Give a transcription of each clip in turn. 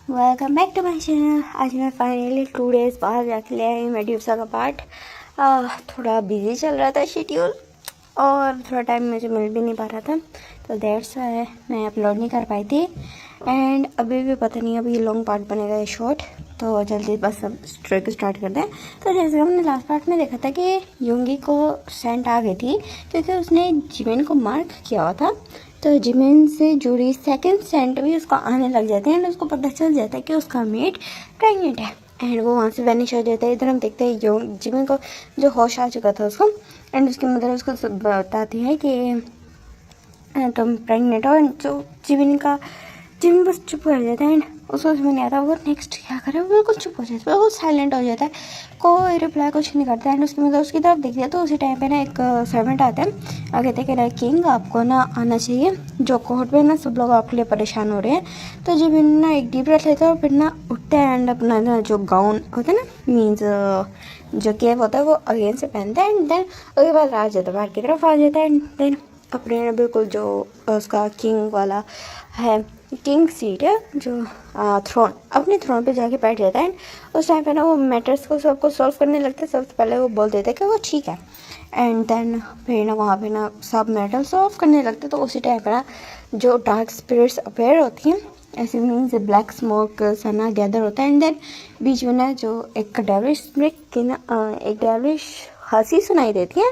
Welcome back to my channel. आज मैं finally 2 days बाद जाके ले आई मेड्यूसा का पार्ट। थोड़ा बिजी चल रहा था शेड्यूल और थोड़ा टाइम मुझे मिल भी नहीं पा रहा था, तो दैट्स व्हाई मैं अपलोड नहीं कर पाई थी। एंड अभी भी पता नहीं अभी लॉन्ग पार्ट बनेगा या शॉर्ट, तो जल्दी बस अब ट्रिक स्टार्ट करते हैं। तो जैसे हमने लास्ट पार्ट में देखा था कि युंगी को सेंट आ गई थी क्योंकि उसने जिमिन को मार्क किया हुआ था, तो जिमिन से जुड़ी सेकंड सेंट भी उसको आने लग जाते हैं एंड उसको पता चल जाता है कि उसका मेट प्रेग्नेंट है एंड वो वहाँ से वैनिश हो जाता है। इधर हम देखते हैं जिमिन को जो होश आ चुका था उसको, एंड उसकी मदर उसको बताती है कि तुम प्रेग्नेंट हो। एंड जो जिमिन बस चुप हो जाता है एंड उसको समझ नहीं आता वो नेक्स्ट क्या करे। वो बिल्कुल चुप हो जाता है, बिल्कुल साइलेंट हो जाता है, कोई रिप्लाई कुछ नहीं करता है। एंड उसकी मदर उसकी तरफ देखती है तो उसी टाइम पे ना एक सर्वेंट आता है और कहते हैं कि किंग आपको ना आना चाहिए, जो कोर्ट में ना सब लोग आपके लिए परेशान हो रहे हैं। तो जिमिन ना एक डीप ब्रेथ लेता है और फिर ना उठता है एंड अपना ना जो गाउन होता है ना मीन्स जो केप होता है वो अगेन से पहनता है एंड देन उसके बाद आ जाता है, बाहर की तरफ आ जाता है एंड देन अपने बिल्कुल जो उसका किंग वाला है, किंग सीट है जो थ्रोन, अपने थ्रोन पे जाके बैठ जाता है। एंड उस टाइम पे ना वो मैटर्स को सबको सॉल्व करने लगता है। सबसे पहले वो बोल देता है कि वो ठीक है एंड देन फिर ना वहाँ पे ना सब मैटर सॉल्व करने लगते हैं। तो उसी टाइम पे ना जो डार्क स्पिरिट्स अपेयर होती हैं, ऐसे मीन्स ब्लैक स्मोक सना गैदर होता है एंड देन बीच में ना जो एक डेविलिश स्पिरिट की ना एक डेविलिश हंसी सुनाई देती है।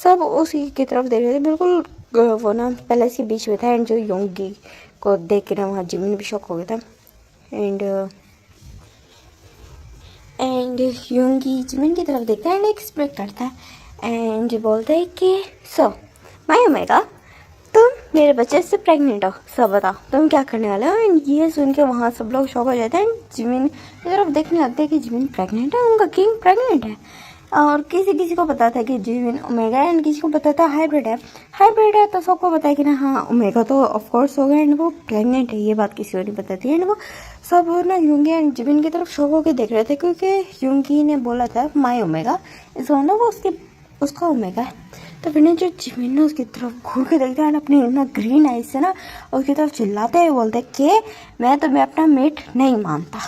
सब उसी की तरफ देख रहे थे, बिल्कुल वो ना पहले से बीच में था एंड जो योंगी को देख के ना वहाँ जिमिन भी शॉक हो गया था। एंड योंगी जिमिन की तरफ देखता है एंड एक्सपेक्ट करता है एंड बोलता है कि सो माय ओमेगा तुम मेरे बच्चे से प्रेग्नेंट हो, सब बताओ तुम क्या करने वाले हो। एंड ये सुन के वहाँ सब लोग शॉक हो जाते हैं एंड जिमिन की तरफ देखने लगते हैं कि जिमिन प्रेग्नेंट है, उनका किंग प्रेग्नेंट है। और किसी किसी को पता था कि जिमिन ओमेगा एंड किसी को पता था हाइब्रिड है तो सबको पता है कि ना हाँ ओमेगा तो ऑफ कोर्स होगा एंड वो प्रेग्नेंट है, ये बात किसी को नहीं पता थी। एंड वो सब ना युंगी एंड जिमिन की तरफ शौक होकर देख रहे थे क्योंकि युंगी ने बोला था माई ओमेगा इस ना वो उसका ओमेगा है। तो फिर जो जिमिन ने उसकी तरफ घूर के देखता है एंड अपने ना ग्रीन आइज से ना उसकी तरफ चिल्लाते हुए बोलते कि मैं तुम्हें अपना मेट नहीं मानता,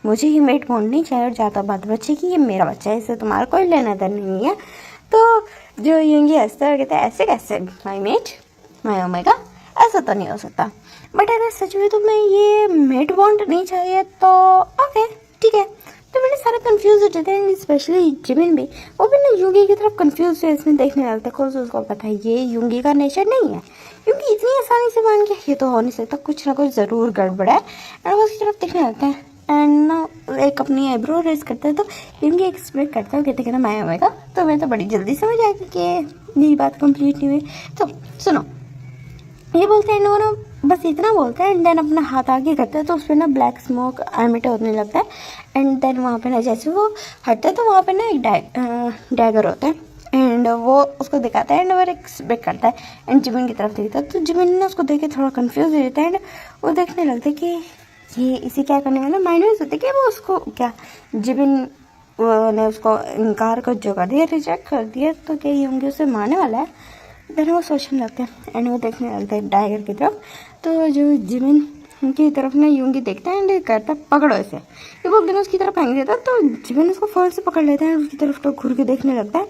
मुझे ये मेट बॉन्ड नहीं चाहिए और ज़्यादा बात बच्चे की ये मेरा बच्चा है, इससे तुम्हारा कोई लेना देना नहीं है। तो जो युंगी हंसता है कहता है ऐसे कैसे माई मेट माई ओमेगा, ऐसा तो नहीं हो सकता, बट अगर सच में तुम्हें ये मेट बॉन्ड नहीं चाहिए तो ओके ठीक है। तो मैंने सारा कंफ्यूज हो जाते हैं, स्पेशली जिमिन भी, वो भी ना युंगी की तरफ कंफ्यूज है, इसमें देखने लगता है खुद उसको पता है ये युंगी का नेचर नहीं है, क्योंकि इतनी आसानी से मान गया ये तो हो नहीं सकता, कुछ ना कुछ ज़रूर गड़बड़ है। और वो उसकी तरफ देखने लगता है एंड ना एक अपनी आईब्रो रेस करता है। तो युंगी एक्सपेक्ट करता है कहते कहना मैं होगा, तो मैं तो बड़ी जल्दी समझ आएगी कि मेरी बात कंप्लीट नहीं हुई। तो सुनो ये बोलते हैं ना बस इतना बोलते हैं एंड देन अपना हाथ आगे करते हैं तो उस पर ना ब्लैक स्मोक एमिट होने लगता है एंड देन वहाँ पे ना जैसे वो हटता है तो वहाँ पे ना एक डैगर होता है एंड वो उसको दिखाता है एंड वो एक्सपेक्ट करता है एंड जिमिन की तरफ देखता है। तो जिमिन ने उसको देख के थोड़ा कन्फ्यूज हो जाता है एंड वो देखने लगता है कि ये इसे क्या करने वाला, माइंड में सोचते कि वो उसको क्या जिमिन ने उसको इनकार कर जो कर दिया, रिजेक्ट कर दिया, तो क्या ये होंगे उसे मारने वाला है। देन वो सोचने लगते हैं एंड वो देखने लगता है टाइगर की तरफ। तो जो जिमिन की तरफ ना युंगी देखता है एंड कहता है पकड़ो इसे, ये बोल देना उसकी तरफ फेंक देता है। तो जिमिन उसको फौरन से पकड़ लेता है उसकी तरफ तो घूर के देखने लगता है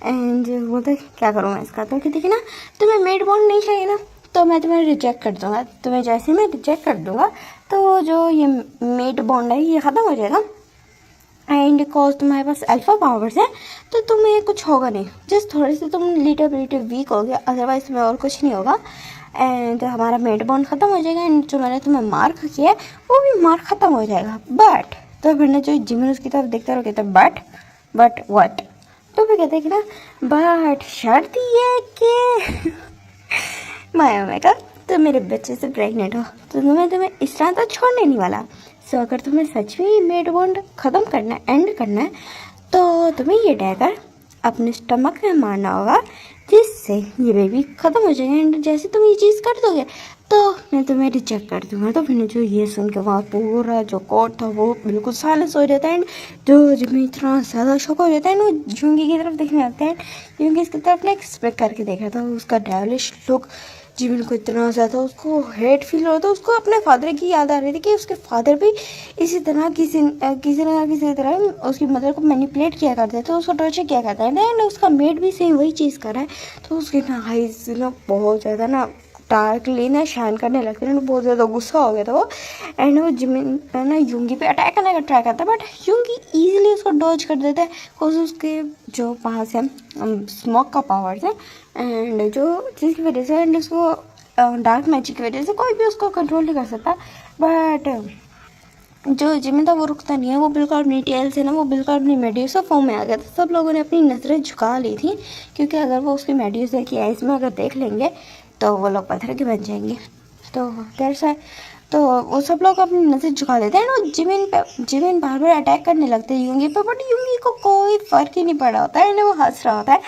एंड बोलता है क्या करूँ मैं इसका। तो देखिए ना तुम्हें मेड बॉन्ड नहीं चाहिए ना तो मैं तुम्हें रिजेक्ट कर दूंगा, तुम्हें जैसे मैं रिजेक्ट कर दूंगा तो जो ये मेड बॉन्ड है ये ख़त्म हो जाएगा एंड कॉज तुम्हारे पास अल्फा पावर्स है तो तुम्हें कुछ होगा नहीं, जस्ट थोड़े से तुम लिटिल वीक हो गया, अदरवाइज तुम्हें और कुछ नहीं होगा एंड हमारा मेड बॉन्ड ख़त्म हो जाएगा एंड जो मैंने तुम्हें मार्क किया है वो भी मार्क ख़त्म हो जाएगा। बट तो फिर ना जो जिमिन उसकी तरफ देखता रहो कहता बट व्हाट, तो फिर कहते हैं कि ना बट शर्त ये कि माया ओमेगा तो मेरे बच्चे से प्रेग्नेंट हो तो मैं तुम्हें इस तरह तो छोड़ने नहीं वाला। सो अगर तुम्हें सच में ये मेड बॉन्ड ख़त्म करना है, एंड करना है, तो तुम्हें ये डैगर अपने स्टमक में मारना होगा जिससे ये बेबी ख़त्म हो जाएगा एंड जैसे तुम ये चीज़ कर दोगे तो मैं तुम्हें रिजेक्ट कर दूंगा। तो फिर जो ये सुन के वहाँ पूरा जो कोर्ट था वो बिल्कुल साइलेंस हो जाता है एंड जो जिसमें इतना ज़्यादा शौक हो जाता है ना वो युंगी की तरफ देखने लगता है। युंगी इसकी तरफ ना एक्सपेक्ट करके देख रहा था, उसका डेविलिश लुक जिमिन को इतना ज़्यादा उसको हेट फील हो रहा था, उसको अपने फादर की याद आ रही थी कि उसके फादर भी इसी तरह किसी तरह उसकी मदर को मैनिपुलेट किया करते थे, तो उसको टॉर्चर किया करता है एंड उसका मेड भी सेम वही चीज़ कर रहा है। तो उसके ना आईज ना बहुत ज़्यादा ना डार्कली ना शाइन करने लगते हैं, बहुत ज़्यादा गुस्सा हो गया था वो। एंड वो जिमिन ना यूंगी पे अटैक करने का ट्राई करता है, बट यूंगी ईजिली उसको डॉज कर देता है बिकॉज उसके जो पास है स्मोक का पावर्स है एंड जो जिसकी वजह से एंड उसको डार्क मैजिक की वजह से कोई भी उसको कंट्रोल नहीं कर सकता। बट जो जिमिन था वो रुकता नहीं है, वो बिल्कुल अपनी टेल से ना वो बिल्कुल अपनी मेड्यूसा फॉर्म में आ गया था। सब लोगों ने अपनी नज़रें झुका ली थी क्योंकि अगर वो उसकी मेड्यूसा की आइज़ में अगर देख लेंगे तो वो लोग पत्थर के बन जाएंगे। तो कैसा है, तो वो सब लोग अपनी नज़र झुका देते हैं और जिमिन बार बार अटैक करने लगते हैं यूंगी पे, बट यूंगी को कोई फ़र्क ही नहीं पड़ा होता है एंड वो हंस रहा होता है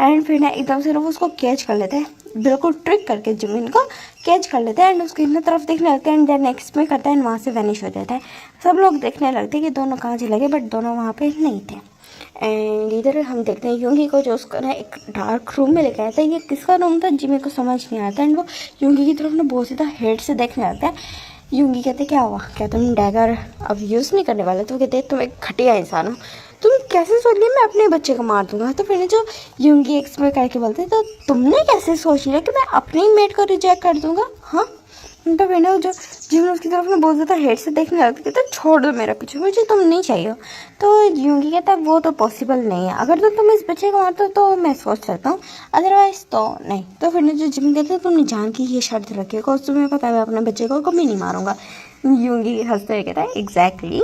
एंड फिर ना एकदम से वो उसको कैच कर लेते हैं, बिल्कुल ट्रिक करके जिमिन को कैच कर लेते हैं एंड उसकी इन तरफ देखने लगते हैं एंड देन नेक्स्ट में करता है एंड वहाँ से वैनिश हो जाता है। सब लोग देखने लगते हैं कि दोनों कहाँ चले गए, बट दोनों वहाँ पे नहीं थे। एंड इधर हम देखते हैं यूंगी को जो उसका ना एक डार्क रूम में लेके आया था। ये किसका रूम था जिमी को समझ नहीं आता एंड वो यूंगी की तरफ ना बहुत ज़्यादा हेड से देखने लगता है। यूंगी कहते क्या हुआ, क्या तुम डैगर अब यूज़ नहीं करने वाले? तो कहते तुम एक घटिया इंसान हो, तुम कैसे सोच लिया मैं अपने बच्चे को मार दूंगा? तो फिर जो यूंगी एक्सप्लेन करके बोलते तो तुमने कैसे सोच लिया कि मैं अपनी मेट को रिजेक्ट कर दूंगा? हाँ, तो फिर ना जो जिमिन उसकी तरफ ना बहुत ज़्यादा हेड से देखने लगती है, तो छोड़ दो मेरा पीछे, मुझे तुम नहीं चाहिए हो। तो यूंगी कहता है वो तो पॉसिबल नहीं है, अगर तो तुम इस बच्चे को मारते हो तो मैं सोच सकता हूँ, अदरवाइज तो नहीं। तो फिर ना जो जिमिन कहता है तुमने जान की ये शर्त रखी है, तुम्हें पता है मैं अपने बच्चे को कभी नहीं मारूंगा। यूंगी हंसते हुए कहता है एग्जैक्टली।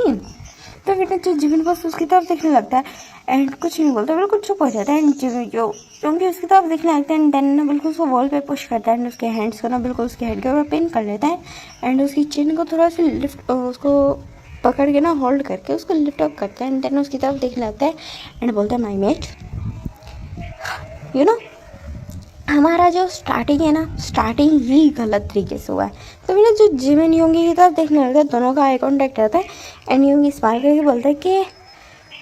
तो फिर जो जिमिन बस उसकी तरफ देखने लगता है एंड कुछ नहीं बोलता, बिल्कुल चुप हो जाता है एंड क्योंकि उसकी तरफ देखने लगता है एंड देन ना बिल्कुल उसको वॉल पे पुश करता है एंड उसके हैंड्स को ना बिल्कुल उसके हेड के ऊपर पिन कर लेता है एंड उसकी चिन को थोड़ा सा लिफ्ट उसको पकड़ के ना होल्ड करके उसको लिफ्ट अप करता है एंड देन उसकी तरफ देखने लगता है एंड बोलता है माई मेट, यू नो हमारा जो स्टार्टिंग है ना, स्टार्टिंग ही गलत तरीके से हुआ है। तो फिर जो जिमिन यूंगी की तरफ देखने लगता है, दोनों का आई कॉन्टैक्ट रहता है एंड यूंगी स्माइल करके बोलता है कि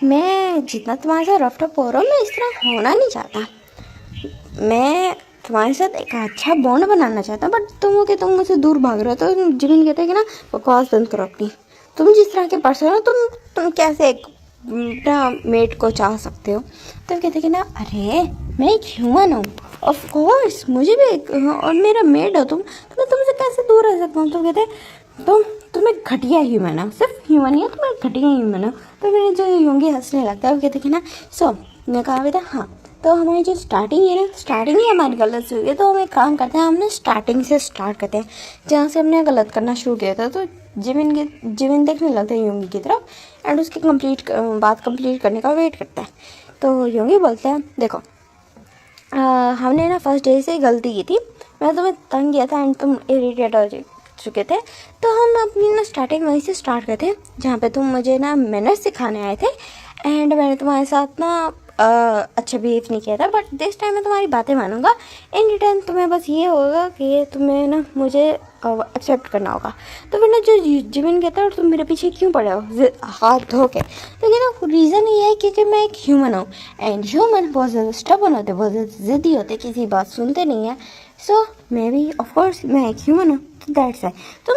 मैं जितना तुम्हारे साथ रफ टफ हो रहा हूँ मैं इस तरह होना नहीं चाहता, मैं तुम्हारे साथ एक अच्छा बॉन्ड बनाना चाहता हूँ, बट तुम हो कि तुम मुझसे दूर भाग रहे हो। तो जिमिन कहते हैं कि ना बकवास बंद करो अपनी, तुम जिस तरह के पर्सन हो तुम कैसे एक ना मेट को चाह सकते हो? तो कहते हैं कि ना अरे मैं एक ह्यूमन हूँ, ऑफ कोर्स मुझे भी एक और मेरा मेड हो तुम, तो मैं तुमसे कैसे दूर रह सकता हूँ? तो कहते हैं तुम एक घटिया ह्यूमन हो, सिर्फ ह्यूमन ही है, तुम एक घटिया ह्यूमन हो। तो फिर जो यूंगी हंसने लगता है, वो कहते कि ना मैं कहा बेटा हाँ, तो हमारी जो स्टार्टिंग है ना, स्टार्टिंग ही हमारी गलत से हुई है, तो हम एक काम करते हैं, हमने स्टार्टिंग से स्टार्ट करते हैं जहाँ से हमने गलत करना शुरू किया था। तो जिमिन देखने लगता है यूंगी की तरफ एंड उसकी बात कंप्लीट करने का वेट करता है। तो यूंगी बोलता है देखो हमने ना फर्स्ट डे से गलती की थी, मैं तुम्हें तंग किया था एंड तुम इरिटेट हो चुके थे, तो हम अपनी ना स्टार्टिंग वहीं से स्टार्ट करते हैं जहाँ पे तुम मुझे ना मैनर्स सिखाने आए थे एंड मैंने तुम्हारे साथ ना अच्छा बिहेव नहीं किया था, बट दिस टाइम मैं तुम्हारी बातें मानूंगा। इन रिटर्न तुम्हें बस ये होगा कि तुम्हें ना मुझे एक्सेप्ट करना होगा। तो फिर ना जो जिमिन कहता है और तुम मेरे पीछे क्यों पड़े हो हाथ धो के? तो ये ना रीज़न ये है क्योंकि मैं एक ह्यूमन हूँ एंड ह्यूमन बहुत ज़्यादा स्टबर्न होते, बहुत ज़्यादा ज़िद्दी होते, किसी बात सुनते नहीं है। सो मे बी ऑफकोर्स मैं एक ह्यूमन हूँ, तो दैट्स है। तुम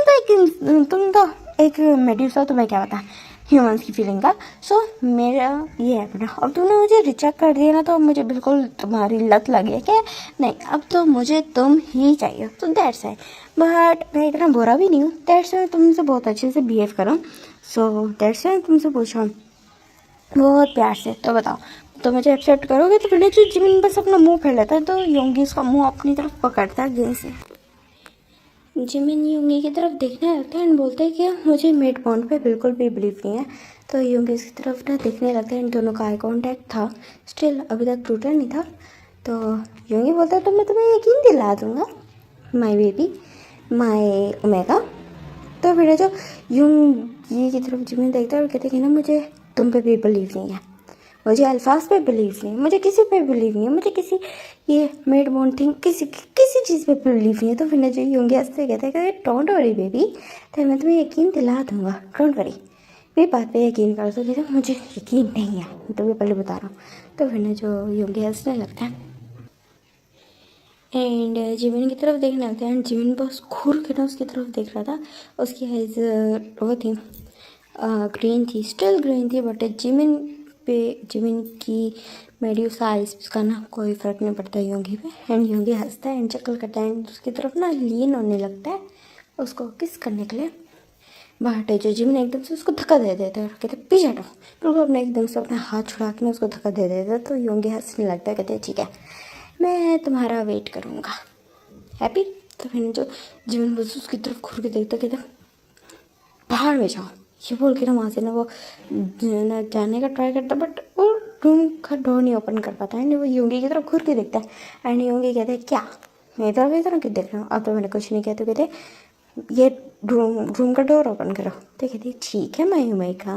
तो एक मेड्यूसा, तुम्हें क्या पता ह्यूमंस की फीलिंग का। सो मेरा ये है बेटा, अब तुमने मुझे रिजेक्ट कर दिया ना, तो मुझे बिल्कुल तुम्हारी लत लगी है कि नहीं अब तो मुझे तुम ही चाहिए, तो दैट्स है। बट मैं इतना बुरा भी नहीं हूँ, दैट्स है तुमसे बहुत अच्छे से बिहेव करूँ। सो दैट्स है तुमसे पूछा बहुत प्यार से, तो बताओ तो मुझे एक्सेप्ट करोगे? तो फिर जो जिमिन बस अपना मुंह फेर लेता है, तो योंगी उसका मुंह अपनी तरफ पकड़ता है गेंद से। जिमिन यूंगी की तरफ देखने लगता है एंड बोलते हैं कि मुझे मेड बॉन्ड पे बिल्कुल भी बिलीव नहीं है। तो यूंगी उसकी तरफ ना देखने लगता है एंड दोनों का आई कॉन्टैक्ट था, स्टिल अभी तक टूटा नहीं था। तो यूंगी बोलता है तो मैं तुम्हें यकीन दिला दूँगा माई बेबी, माई ओमेगा। तो फिर जो यूंगी की तरफ जिमिन देखता है और कहते हैं कि ना मुझे तुम पे भी बिलीव नहीं है, मुझे अल्फाज पे बिलीव नहीं है, मुझे किसी पे बिलीव नहीं है, मुझे किसी ये मेड बॉन्ड थिंग किसी चीज़ पे बिलीव नहीं है। तो फिर जो यूंगी हंसते कहते हैं कि डोंट वरी बेबी, तो मैं तुम्हें यकीन दिला दूंगा, डोंट वरी, मेरी बात पे यकीन कर दो। कहते मुझे यकीन नहीं है, मैं तुम्हें पहले बता रहा हूँ। तो फिर जो यूंगी हंसने लगता है एंड जिमिन की तरफ देखने लगता है एंड जिमिन बस घूर के ना उसकी तरफ देख रहा था। उसकी आइज वो थी ग्रीन थी, स्टिल ग्रीन थी, बट जिमिन की मेड्यूसा आइज उसका ना कोई फ़र्क नहीं पड़ता योंगी पे। एंड योंगी हंसता है एंड चक्कर करता है एंड उसकी तरफ ना लीन होने लगता है उसको किस करने के लिए। बट जो जिमिन एकदम से उसको धक्का दे देता है और कहते पीछे हटो, बिल्कुल अपने एकदम से अपना हाथ छुड़ा के ना उसको धक्का दे देता है। तो योंगी हंसने लगता है, कहते हैं ठीक है मैं तुम्हारा वेट करूँगा, हैप्पी। तो फिर जो जिमिन बस उसकी तरफ घूर के देखता, कहते बाहर में जाओ, ये बोल के ना वहाँ से ना वो ना जाने का ट्राई करता, बट वो रूम का डोर नहीं ओपन कर पाता है। वो योंगी की तरफ घूर के देखता है एंड योंगी कहते हैं क्या मेरी तरफ इधर क्यों देख रहा हूँ, अब तो मैंने कुछ नहीं किया। तो कहते ये रूम का डोर ओपन करो। तो कहती ठीक है मायूमेका,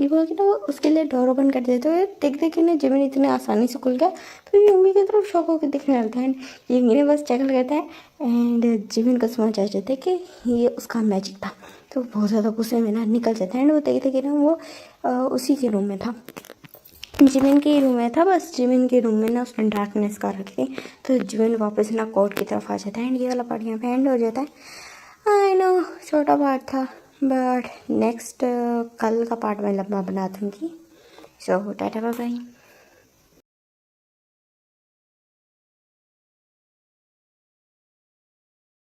ये बोल के ना वो उसके लिए डोर ओपन कर देते हुए देखते कि ना जिमिन इतने आसानी से खुल गया। तो योंगी की तरफ शौक होकर देखने लगता है एंड योंगी ने बस चैकल करता है एंड जिमिन को समझ आ जाता है कि ये उसका मैजिक था। तो बहुत ज़्यादा गुस्से में ना निकल जाता है एंड वो देखते कि ना वो उसी के रूम में था, जिमिन के रूम में था, बस जिमिन के रूम में ना उसने डार्कनेस कर रखी थी। तो जिमिन वापस ना कोर्ट की तरफ आ जाता है एंड ये वाला पार्ट यहाँ पे एंड हो जाता है। आई नो छोटा पार्ट था, बट नेक्स्ट कल का पार्ट मैं लंबा बना दूँगी। सो टाटा बाय बाय।